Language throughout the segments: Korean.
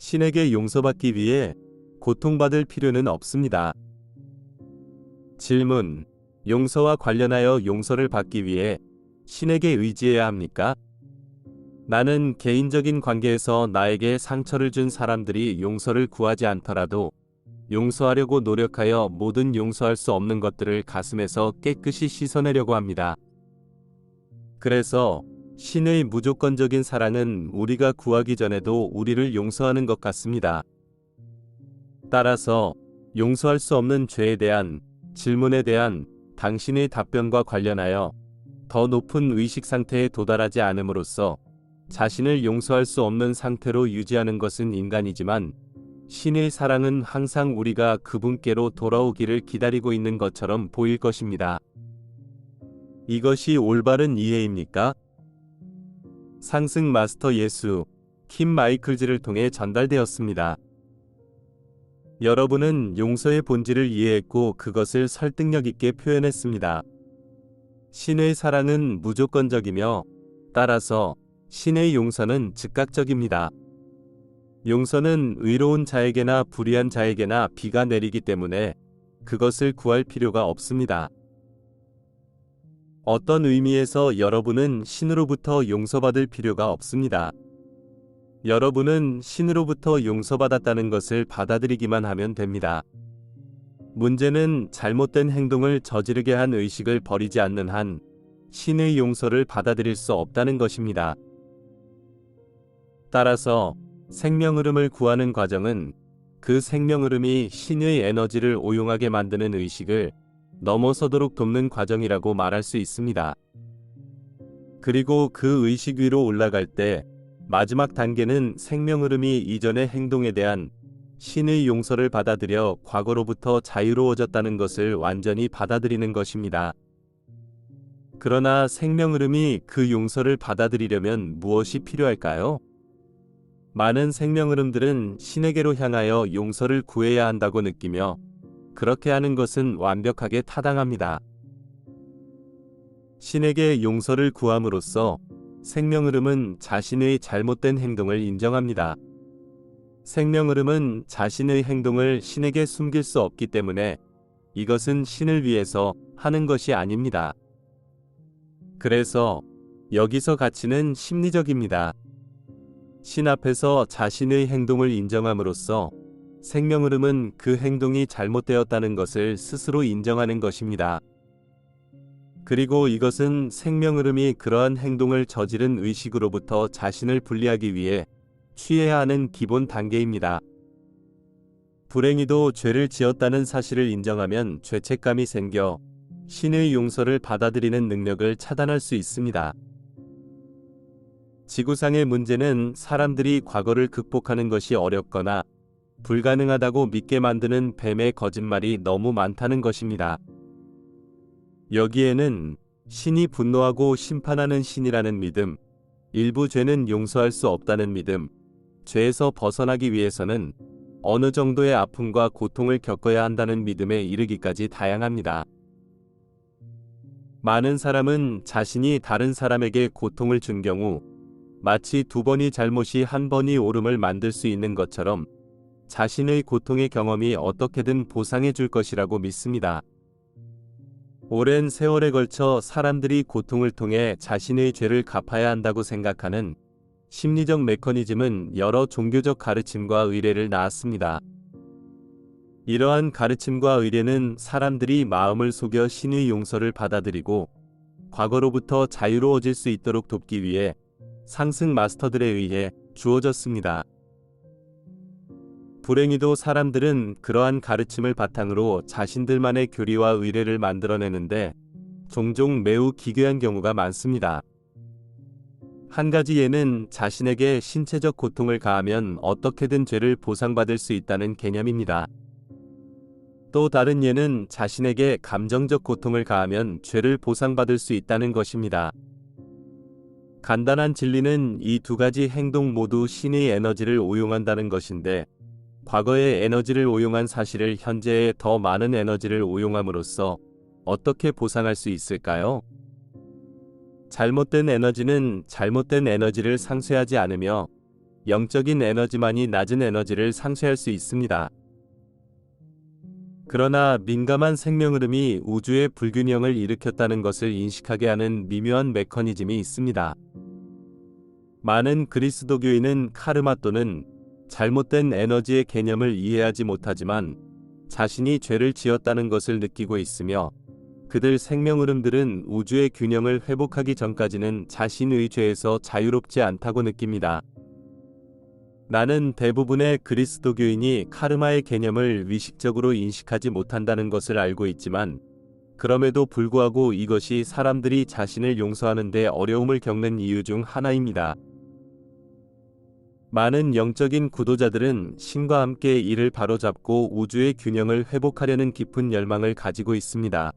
신에게 용서받기 위해 고통받을 필요는 없습니다. 질문: 용서와 관련하여 용서를 받기 위해 신에게 의지해야 합니까? 나는 개인적인 관계에서 나에게 상처를 준 사람들이 용서를 구하지 않더라도 용서하려고 노력하여 모든 용서할 수 없는 것들을 가슴에서 깨끗이 씻어내려고 합니다. 그래서 신의 무조건적인 사랑은 우리가 구하기 전에도 우리를 용서하는 것 같습니다. 따라서 용서할 수 없는 죄에 대한 질문에 대한 당신의 답변과 관련하여 더 높은 의식 상태에 도달하지 않음으로써 자신을 용서할 수 없는 상태로 유지하는 것은 인간이지만 신의 사랑은 항상 우리가 그분께로 돌아오기를 기다리고 있는 것처럼 보일 것입니다. 이것이 올바른 이해입니까? 상승 마스터 예수 킴 마이클즈를 통해 전달되었습니다. 여러분은 용서의 본질을 이해했고 그것을 설득력 있게 표현했습니다. 신의 사랑은 무조건적이며 따라서 신의 용서는 즉각적입니다. 용서는 의로운 자에게나 불의한 자에게나 비가 내리기 때문에 그것을 구할 필요가 없습니다. 어떤 의미에서 여러분은 신으로부터 용서받을 필요가 없습니다. 여러분은 신으로부터 용서받았다는 것을 받아들이기만 하면 됩니다. 문제는 잘못된 행동을 저지르게 한 의식을 버리지 않는 한 신의 용서를 받아들일 수 없다는 것입니다. 따라서 생명 흐름을 구하는 과정은 그 생명 흐름이 신의 에너지를 오용하게 만드는 의식을 넘어서도록 돕는 과정이라고 말할 수 있습니다. 그리고 그 의식 위로 올라갈 때 마지막 단계는 생명 흐름이 이전의 행동에 대한 신의 용서를 받아들여 과거로부터 자유로워졌다는 것을 완전히 받아들이는 것입니다. 그러나 생명 흐름이 그 용서를 받아들이려면 무엇이 필요할까요? 많은 생명 흐름들은 신에게로 향하여 용서를 구해야 한다고 느끼며 그렇게 하는 것은 완벽하게 타당합니다. 신에게 용서를 구함으로써 생명 흐름은 자신의 잘못된 행동을 인정합니다. 생명 흐름은 자신의 행동을 신에게 숨길 수 없기 때문에 이것은 신을 위해서 하는 것이 아닙니다. 그래서 여기서 가치는 심리적입니다. 신 앞에서 자신의 행동을 인정함으로써 생명 흐름은 그 행동이 잘못되었다는 것을 스스로 인정하는 것입니다. 그리고 이것은 생명 흐름이 그러한 행동을 저지른 의식으로부터 자신을 분리하기 위해 취해야 하는 기본 단계입니다. 불행히도 죄를 지었다는 사실을 인정하면 죄책감이 생겨 신의 용서를 받아들이는 능력을 차단할 수 있습니다. 지구상의 문제는 사람들이 과거를 극복하는 것이 어렵거나 불가능하다고 믿게 만드는 뱀의 거짓말이 너무 많다는 것입니다. 여기에는 신이 분노하고 심판하는 신이라는 믿음, 일부 죄는 용서할 수 없다는 믿음, 죄에서 벗어나기 위해서는 어느 정도의 아픔과 고통을 겪어야 한다는 믿음에 이르기까지 다양합니다. 많은 사람은 자신이 다른 사람에게 고통을 준 경우 마치 두 번의 잘못이 한 번의 옳음을 만들 수 있는 것처럼 자신의 고통의 경험이 어떻게든 보상해 줄 것이라고 믿습니다. 오랜 세월에 걸쳐 사람들이 고통을 통해 자신의 죄를 갚아야 한다고 생각하는 심리적 메커니즘은 여러 종교적 가르침과 의례를 낳았습니다. 이러한 가르침과 의례는 사람들이 마음을 속여 신의 용서를 받아들이고 과거로부터 자유로워질 수 있도록 돕기 위해 상승 마스터들에 의해 주어졌습니다. 불행히도 사람들은 그러한 가르침을 바탕으로 자신들만의 교리와 의례를 만들어내는데 종종 매우 기괴한 경우가 많습니다. 한 가지 예는 자신에게 신체적 고통을 가하면 어떻게든 죄를 보상받을 수 있다는 개념입니다. 또 다른 예는 자신에게 감정적 고통을 가하면 죄를 보상받을 수 있다는 것입니다. 간단한 진리는 이 두 가지 행동 모두 신의 에너지를 오용한다는 것인데 과거의 에너지를 오용한 사실을 현재의 더 많은 에너지를 오용함으로써 어떻게 보상할 수 있을까요? 잘못된 에너지는 잘못된 에너지를 상쇄하지 않으며 영적인 에너지만이 낮은 에너지를 상쇄할 수 있습니다. 그러나 민감한 생명 흐름이 우주의 불균형을 일으켰다는 것을 인식하게 하는 미묘한 메커니즘이 있습니다. 많은 그리스도교인은 카르마 또는 잘못된 에너지의 개념을 이해하지 못하지만 자신이 죄를 지었다는 것을 느끼고 있으며, 그들 생명 흐름들은 우주의 균형을 회복하기 전까지는 자신의 죄에서 자유롭지 않다고 느낍니다. 나는 대부분의 그리스도교인이 카르마의 개념을 의식적으로 인식하지 못한다는 것을 알고 있지만, 그럼에도 불구하고 이것이 사람들이 자신을 용서하는 데 어려움을 겪는 이유 중 하나입니다. 많은 영적인 구도자들은 신과 함께 이를 바로잡고 우주의 균형을 회복하려는 깊은 열망을 가지고 있습니다.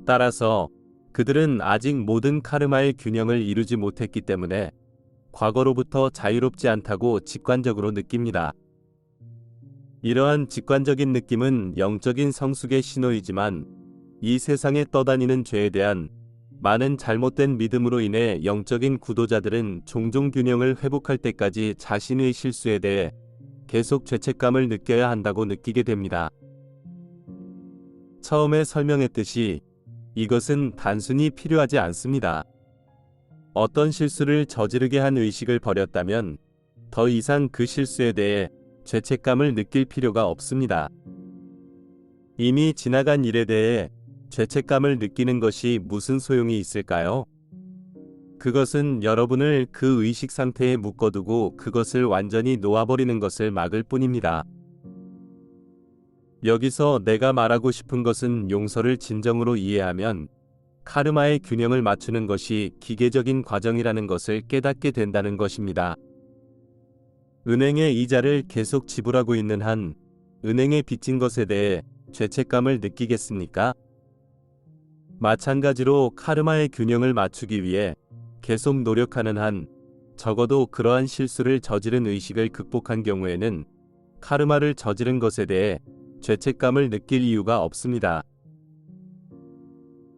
따라서 그들은 아직 모든 카르마의 균형을 이루지 못했기 때문에 과거로부터 자유롭지 않다고 직관적으로 느낍니다. 이러한 직관적인 느낌은 영적인 성숙의 신호이지만, 이 세상에 떠다니는 죄에 대한 많은 잘못된 믿음으로 인해 영적인 구도자들은 종종 균형을 회복할 때까지 자신의 실수에 대해 계속 죄책감을 느껴야 한다고 느끼게 됩니다. 처음에 설명했듯이 이것은 단순히 필요하지 않습니다. 어떤 실수를 저지르게 한 의식을 버렸다면 더 이상 그 실수에 대해 죄책감을 느낄 필요가 없습니다. 이미 지나간 일에 대해 죄책감을 느끼는 것이 무슨 소용이 있을까요? 그것은 여러분을 그 의식 상태에 묶어두고 그것을 완전히 놓아버리는 것을 막을 뿐입니다. 여기서 내가 말하고 싶은 것은 용서를 진정으로 이해하면 카르마의 균형을 맞추는 것이 기계적인 과정이라는 것을 깨닫게 된다는 것입니다. 은행의 이자를 계속 지불하고 있는 한 은행에 빚진 것에 대해 죄책감을 느끼겠습니까? 마찬가지로 카르마의 균형을 맞추기 위해 계속 노력하는 한 적어도 그러한 실수를 저지른 의식을 극복한 경우에는 카르마를 저지른 것에 대해 죄책감을 느낄 이유가 없습니다.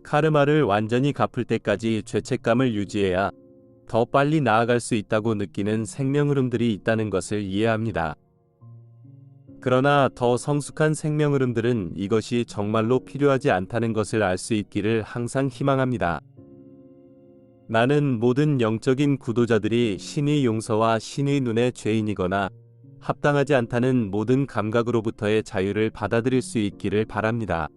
카르마를 완전히 갚을 때까지 죄책감을 유지해야 더 빨리 나아갈 수 있다고 느끼는 생명 흐름들이 있다는 것을 이해합니다. 그러나 더 성숙한 생명 흐름들은 이것이 정말로 필요하지 않다는 것을 알 수 있기를 항상 희망합니다. 나는 모든 영적인 구도자들이 신의 용서와 신의 눈의 죄인이거나 합당하지 않다는 모든 감각으로부터의 자유를 받아들일 수 있기를 바랍니다.